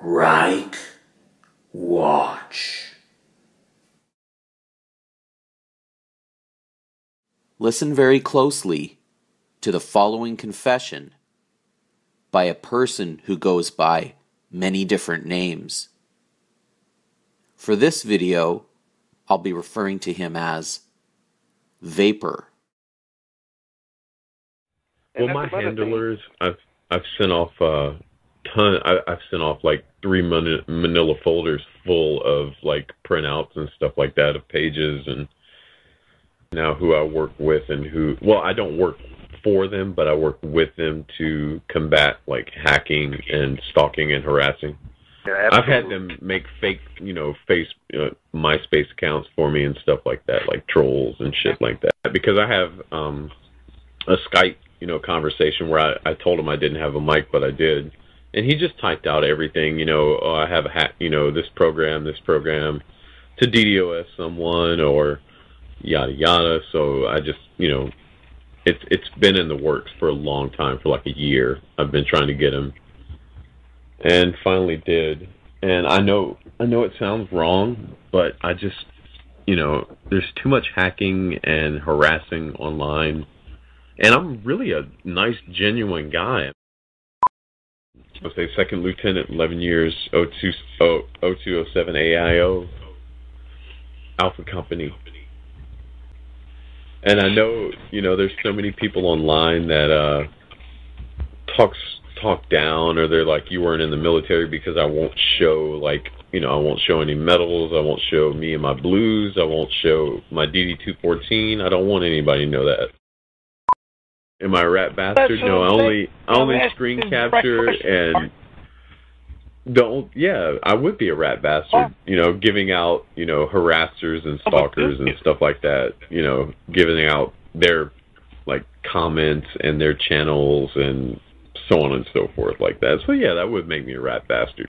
Right watch. Listen very closely to the following confession by a person who goes by many different names. For this video, I'll be referring to him as Vapor. Well, my handlers, I've sent off a ton. I've sent off like 3 manila folders full of like printouts and stuff like that of pages, and now who I work with and who, well, I don't work for them, but I work with them to combat like hacking and stalking and harassing. Yeah, I've had them make fake, MySpace accounts for me and stuff like that, like trolls and shit like that. Because I have a Skype, conversation where I told him I didn't have a mic, but I did, and he just typed out everything. I have a hack, this program to DDoS someone or yada yada. So I just, it's been in the works for a long time, for like a year. I've been trying to get him. And finally did. And I know it sounds wrong, but I just, there's too much hacking and harassing online. And I'm really a nice, genuine guy. I'll say second lieutenant, 11 years, 0207 AIO, Alpha Company. And I know, there's so many people online that talk down, or they're like, you weren't in the military, because I won't show, I won't show any medals, I won't show me and my blues, I won't show my DD-214, I don't want anybody to know that. Am I a rat bastard? No, I only screen capture and I would be a rat bastard, giving out, harassers and stalkers and stuff like that, giving out their, comments and their channels and so on and so forth like that. So yeah, that would make me a rat bastard.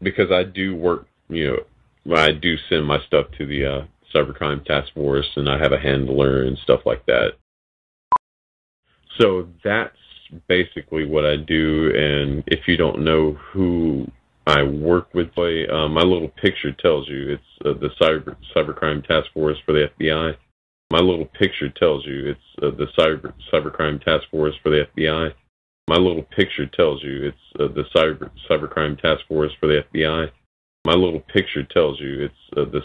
Because I do work, I do send my stuff to the Cybercrime Task Force, and I have a handler and stuff like that. So that's basically what I do. And if you don't know who I work with, my little picture tells you it's the Cybercrime Task Force for the FBI. My little picture tells you it's the Cybercrime Task Force for the FBI. My little picture tells you it's the Cybercrime Task Force for the FBI. My little picture tells you it's the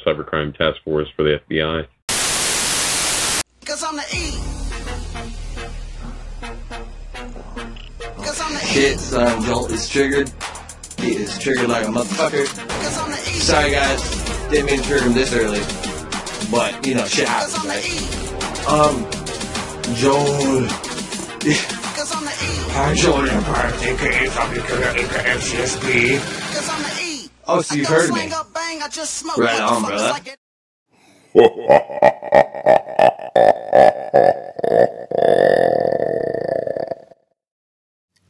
Cybercrime Task Force for the FBI. Cause I'm the E. Shit, son, Jolt is triggered. He is triggered like a motherfucker. Sorry, guys. Didn't mean to trigger him this early. But, shit happens, right? Joel. Hi, Aryanempires, aka ZombieCuck, aka CSP. Oh, so you've heard me. Right on, brother.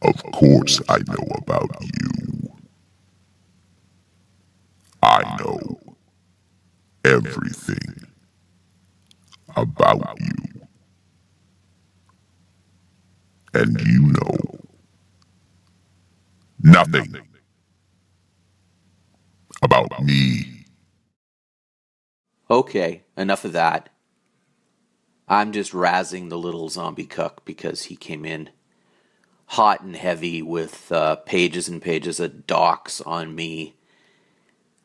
Of course I know about you. I know everything about you. And you know nothing about me. Okay, enough of that. I'm just razzing the little ZombieCuck because he came in hot and heavy with pages and pages of docs on me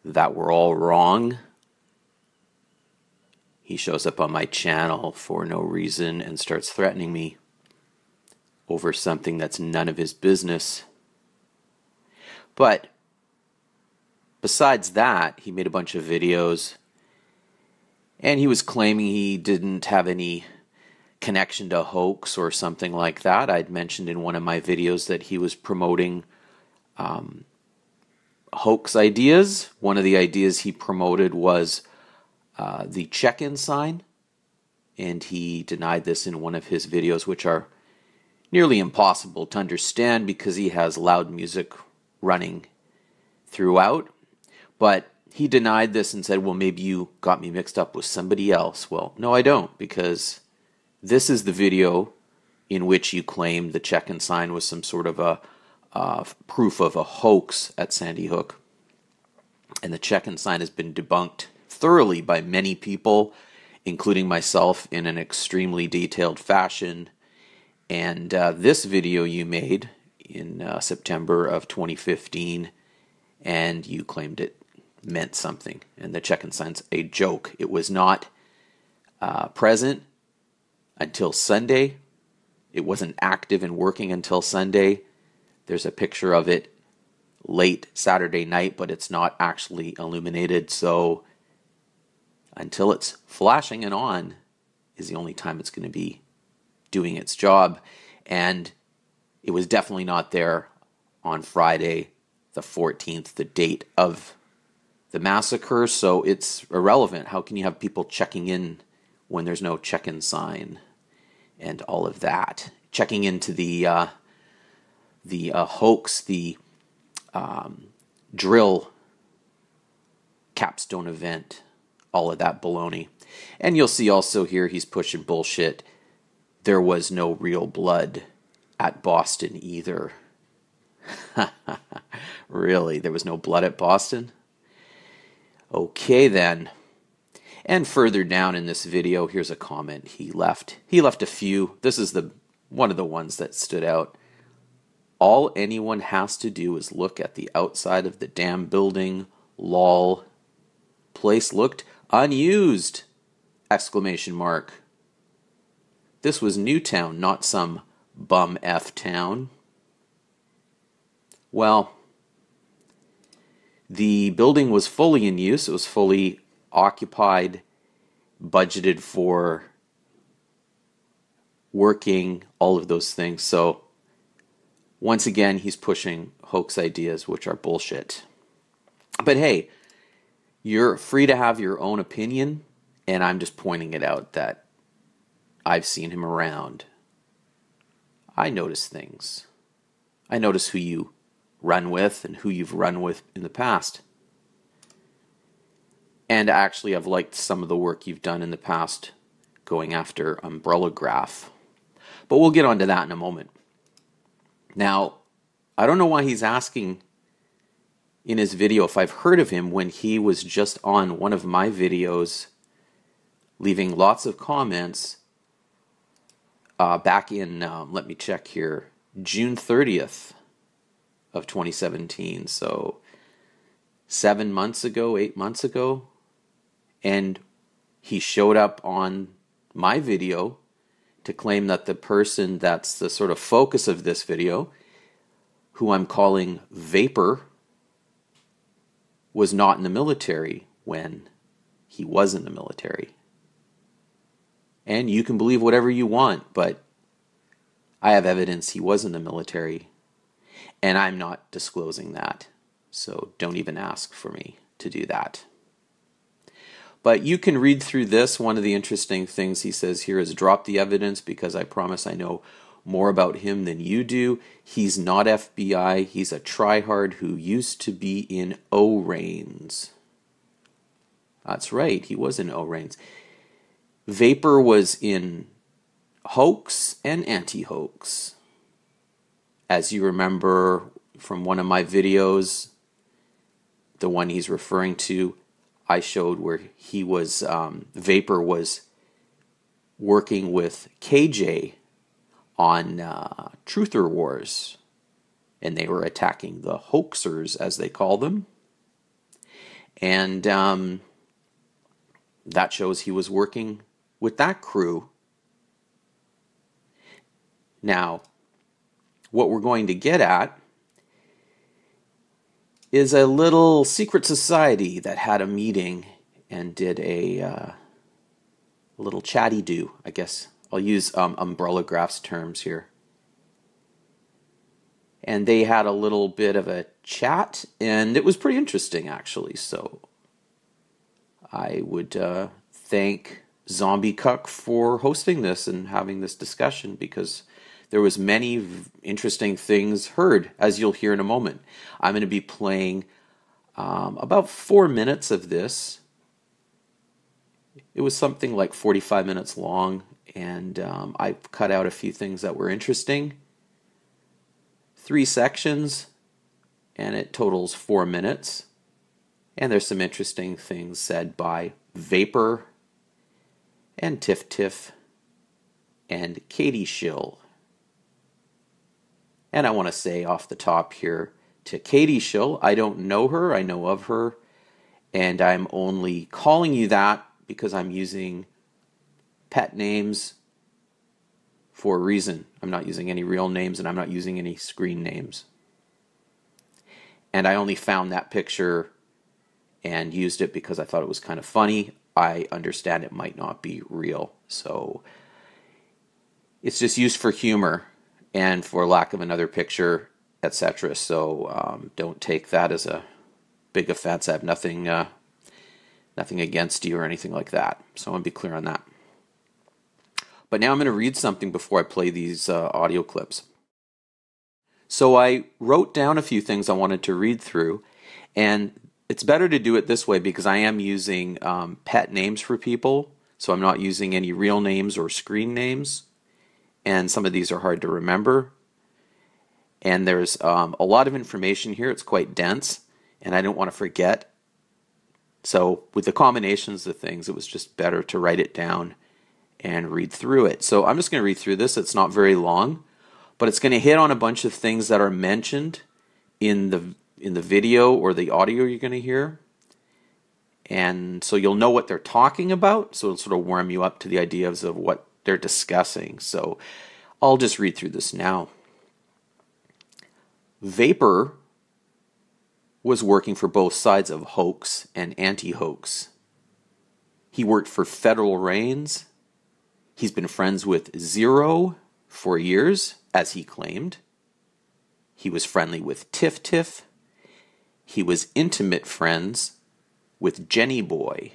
that were all wrong. He shows up on my channel for no reason and starts threatening me over something that's none of his business. But besides that, he made a bunch of videos, and he was claiming he didn't have any connection to hoax or something like that. I'd mentioned in one of my videos that he was promoting hoax ideas. One of the ideas he promoted was the check-in sign, and he denied this in one of his videos, which are nearly impossible to understand because he has loud music running throughout. But he denied this and said, well, maybe you got me mixed up with somebody else. Well, no, I don't, because this is the video in which you claim the check-in sign was some sort of a proof of a hoax at Sandy Hook. And the check-in sign has been debunked thoroughly by many people, including myself, in an extremely detailed fashion. And this video you made in September of 2015, and you claimed it meant something. And the check-in sign's a joke. It was not present until Sunday. It wasn't active and working until Sunday. There's a picture of it late Saturday night, but it's not actually illuminated. So until it's flashing and on is the only time it's going to be doing its job. And it was definitely not there on Friday the 14th, the date of the massacre. So it's irrelevant. How can you have people checking in when there's no check-in sign and all of that? Checking into the hoax, the drill capstone event, all of that baloney. And you'll see also here he's pushing bullshit. There was no real blood at Boston either. Really? There was no blood at Boston? Okay then. And further down in this video, here's a comment he left. He left a few. This is one of the ones that stood out. All anyone has to do is look at the outside of the damn building. Lol. Place looked unused! Exclamation mark. This was Newtown, not some bum F town. Well, the building was fully in use. It was fully occupied, budgeted for, working, all of those things. So once again, he's pushing hoax ideas, which are bullshit. But hey, you're free to have your own opinion, and I'm just pointing it out that I've seen him around. I notice things. I notice who you run with and who you've run with in the past. And actually, I've liked some of the work you've done in the past going after UmbrellaGraph. But we'll get onto that in a moment. Now, I don't know why he's asking in his video if I've heard of him when he was just on one of my videos leaving lots of comments back in, let me check here, June 30th of 2017. So 7 months ago, 8 months ago. And he showed up on my video to claim that the person that's the sort of focus of this video, who I'm calling Vapor, was not in the military when he was in the military. And you can believe whatever you want, but I have evidence he was in the military, and I'm not disclosing that. So don't even ask for me to do that. But you can read through this. One of the interesting things he says here is drop the evidence because I promise I know more about him than you do. He's not FBI. He's a tryhard who used to be in Reignz. That's right. He was in Reignz. Vapor was in hoax and anti-hoax. As you remember from one of my videos, the one he's referring to, I showed where he was, Vapor was working with KJ on Truther Wars, and they were attacking the hoaxers, as they call them. And that shows he was working with that crew. Now, what we're going to get at is a little secret society that had a meeting and did a little chatty-do, I guess. I'll use UmbrellaGraph's terms here. And they had a little bit of a chat, and it was pretty interesting, actually. So I would thank XombieCuck for hosting this and having this discussion, because there was many interesting things heard, as you'll hear in a moment. I'm going to be playing about 4 minutes of this. It was something like 45 minutes long, and I cut out a few things that were interesting. 3 sections, and it totals 4 minutes. And there's some interesting things said by Vapor and TiffTiff and Katie Schill. And I want to say off the top here to Katie Schill, I don't know her, I know of her, and I'm only calling you that because I'm using pet names for a reason. I'm not using any real names, and I'm not using any screen names. And I only found that picture and used it because I thought it was kind of funny. I understand it might not be real, so it's just used for humor and for lack of another picture, etc. So don't take that as a big offense. I have nothing against you or anything like that. So I want to be clear on that. But now I'm going to read something before I play these audio clips. So I wrote down a few things I wanted to read through, and it's better to do it this way because I am using pet names for people, so I'm not using any real names or screen names, and some of these are hard to remember. And there's a lot of information here. It's quite dense, and I don't want to forget. So with the combinations of things, it was just better to write it down and read through it. So I'm just going to read through this. It's not very long, but it's going to hit on a bunch of things that are mentioned in the video or the audio you're going to hear. And so you'll know what they're talking about, so it'll sort of warm you up to the ideas of what they're discussing. So I'll just read through this now. Vapor was working for both sides of hoax and anti-hoax. He worked for Federal Reignz. He's been friends with Zero for years, as he claimed. He was friendly with TiffTiff. He was intimate friends with JennyBoy.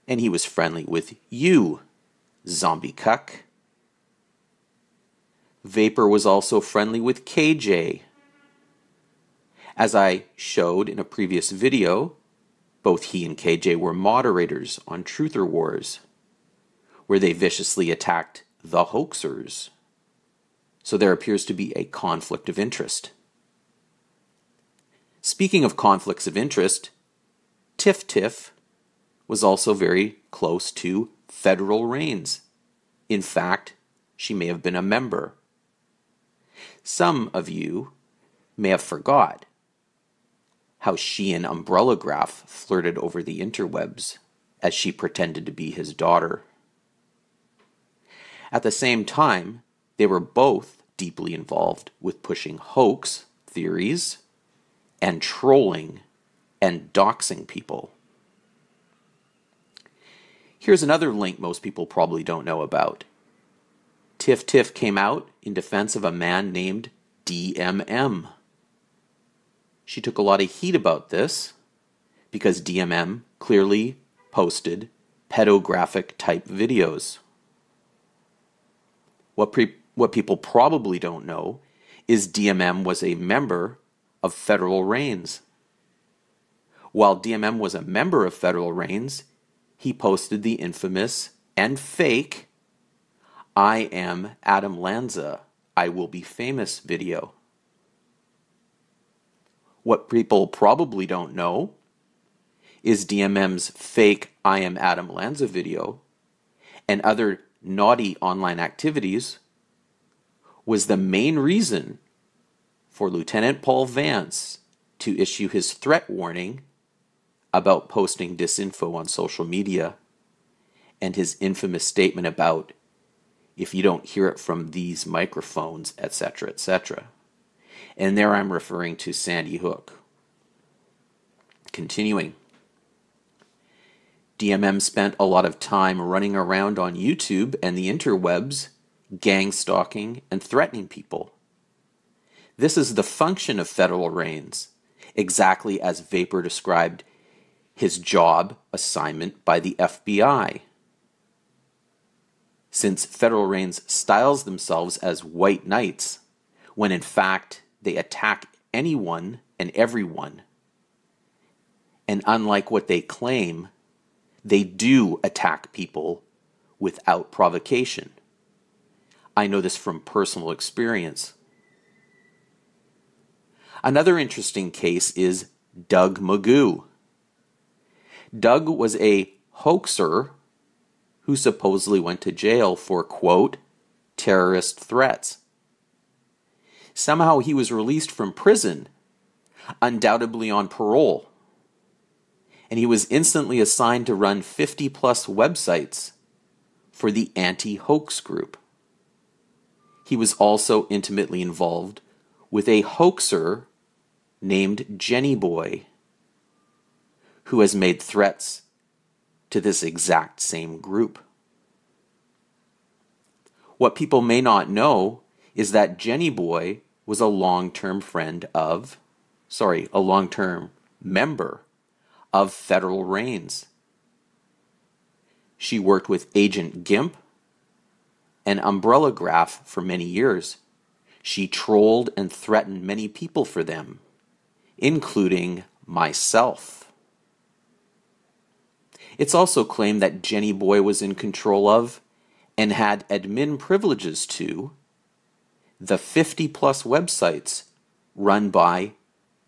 And he was friendly with you, XombieCuck. Vapor was also friendly with KJ. As I showed in a previous video, both he and KJ were moderators on Truther Wars, where they viciously attacked the hoaxers. So there appears to be a conflict of interest. Speaking of conflicts of interest, TiffTiff was also very close to Federal Reignz. In fact, she may have been a member. Some of you may have forgot how she and Umbrella Graph flirted over the interwebs as she pretended to be his daughter. At the same time, they were both deeply involved with pushing hoax theories and trolling and doxing people. Here's another link most people probably don't know about. TiffTiff came out in defense of a man named DMM. She took a lot of heat about this because DMM clearly posted pedographic type videos. What people probably don't know is DMM was a member of Federal Reignz. While DMM was a member of Federal Reignz, he posted the infamous and fake "I am Adam Lanza, I will be famous" video. What people probably don't know is DMM's fake "I am Adam Lanza" video and other naughty online activities was the main reason for Lieutenant Paul Vance to issue his threat warning about posting disinfo on social media and his infamous statement about "if you don't hear it from these microphones," etc., etc. And there I'm referring to Sandy Hook. Continuing. DMM spent a lot of time running around on YouTube and the interwebs, gang stalking and threatening people. This is the function of Federal Reignz, exactly as Vapor described his job assignment by the FBI. Since Federal Reignz styles themselves as white knights, when in fact they attack anyone and everyone. And unlike what they claim, they do attack people without provocation. I know this from personal experience. Another interesting case is Doug Magoo. Doug was a hoaxer who supposedly went to jail for, quote, terrorist threats. Somehow he was released from prison, undoubtedly on parole, and he was instantly assigned to run 50-plus websites for the anti-hoax group. He was also intimately involved with a hoaxer named JennyBoy, who has made threats to this exact same group. What people may not know is that JennyBoy was a long-term member of Federal Reignz. She worked with Agent Gimp and Umbrella Graph for many years. She trolled and threatened many people for them, including myself. It's also claimed that JennyBoy was in control of and had admin privileges to the 50-plus websites run by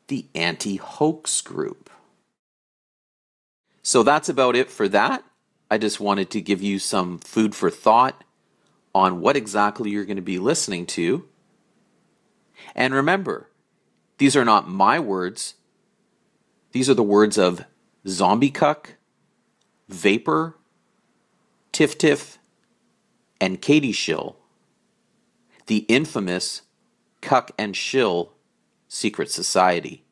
the anti-hoax group. So that's about it for that. I just wanted to give you some food for thought on what exactly you're going to be listening to. And remember, these are not my words. These are the words of XombieCuck, Vapor, TiffTiff, and Katie Shill, the infamous Cuck and Shill secret society.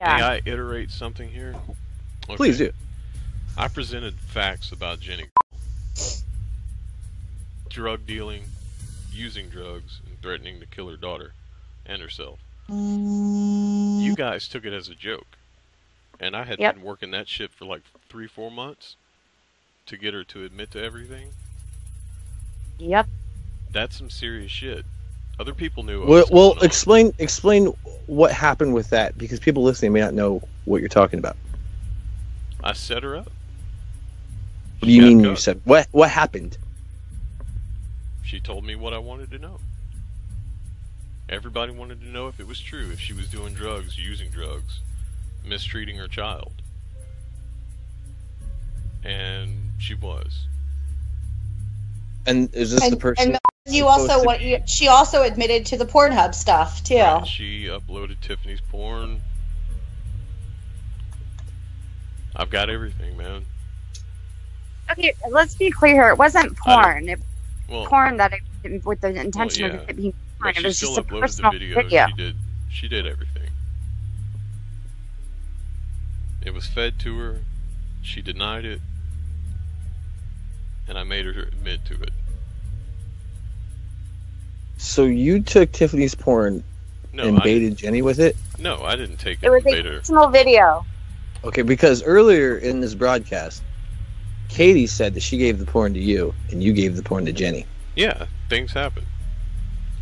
Yeah. May I iterate something here? Okay. Please do. I presented facts about Jenny. Drug dealing, using drugs, and threatening to kill her daughter and herself. You guys took it as a joke. And I had been working that shit for like 3-4 months to get her to admit to everything. Yep. That's some serious shit. Other people knew. Well, explain what happened with that, because people listening may not know what you're talking about. I set her up. What do you mean you said? What happened? She told me what I wanted to know. Everybody wanted to know if it was true, if she was doing drugs, using drugs, mistreating her child. And she was. And is this the person? And you also she also admitted to the Pornhub stuff too. Right, she uploaded Tiffany's porn. I've got everything, man. Okay, let's be clear here. It wasn't porn. It was porn that it, with the intention of it being porn. It was just a personal video. She did everything. It was fed to her. She denied it. And I made her admit to it. So you took Tiffany's porn and baited Jenny with it? No, I didn't take it. It was a personal video. Okay, because earlier in this broadcast, Katie said that she gave the porn to you, and you gave the porn to Jenny. Yeah, things happen.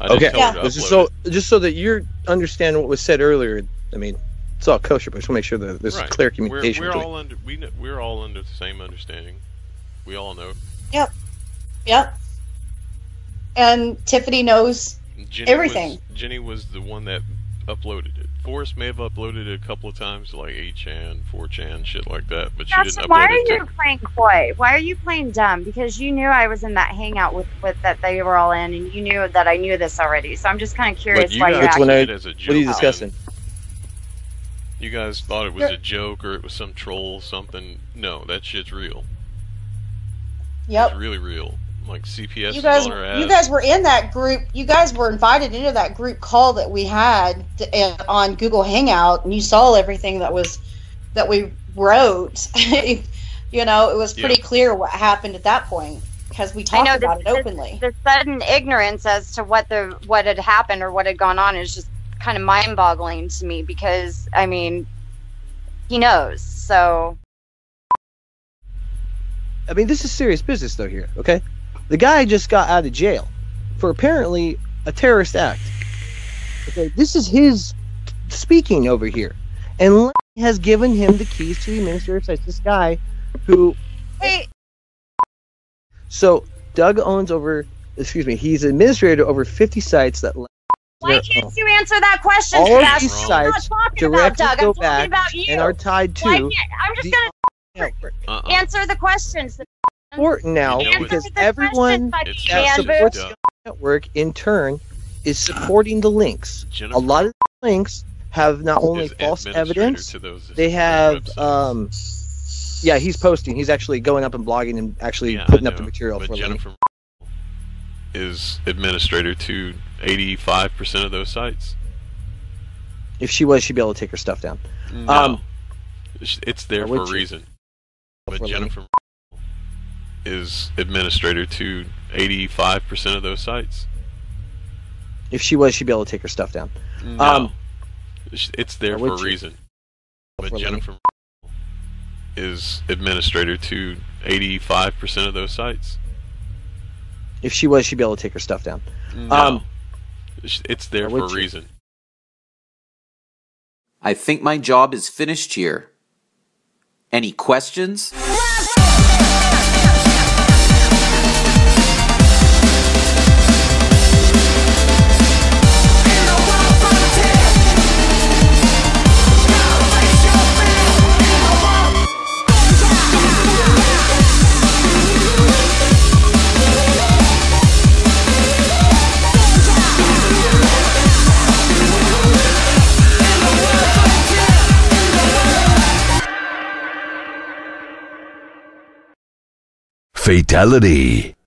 Okay, just so that you understand what was said earlier. I mean, it's all kosher, but I just want to make sure that there's clear communication. We're all under the same understanding. We all know. Yep. And Tiffany knows everything. Jenny was the one that uploaded it. Forrest may have uploaded it a couple of times to like 8chan, 4chan, shit like that, but she didn't upload it. Why are you playing coy? Why are you playing dumb? Because you knew I was in that hangout with that they were all in, and you knew that I knew this already. So I'm just kind of curious why you're acting. What are you discussing? You guys thought it was a joke or it was some troll something. No, that shit's real. Yep. It's really real. Like CPS you guys, is on her ass. You guys were in that group. You guys were invited into that group call that we had on Google Hangout, and you saw everything that we wrote. You know, it was pretty clear what happened at that point because we talked about it openly. The sudden ignorance as to what had happened or what had gone on is just kind of mind-boggling to me because, I mean, he knows, so... I mean, this is serious business, though, here, okay? The guy just got out of jail for apparently a terrorist act. Okay, this is his speaking over here. And Lenny has given him the keys to the administrative sites. This guy who... Wait. So, Doug owns he's administrator over 50 sites that Why can't you answer that question? All of That's these what I'm sites not talking directly about, Doug. go I'm talking back about you. and are tied to. I'm just gonna answer the questions. Important now because everyone that supports the network in turn is supporting the links. A lot of the links have not only false evidence, they have yeah, he's posting. He's actually going up and blogging and actually putting up the material for Jennifer is administrator to 85% of those sites. If she was, she'd be able to take her stuff down. No. It's there for a reason. But Jennifer is administrator to 85% of those sites. If she was, she'd be able to take her stuff down. No. It's there for a reason. But Jennifer is administrator to 85% of those sites. If she was, she'd be able to take her stuff down. No. It's there for a reason. I think my job is finished here. Any questions? Fatality.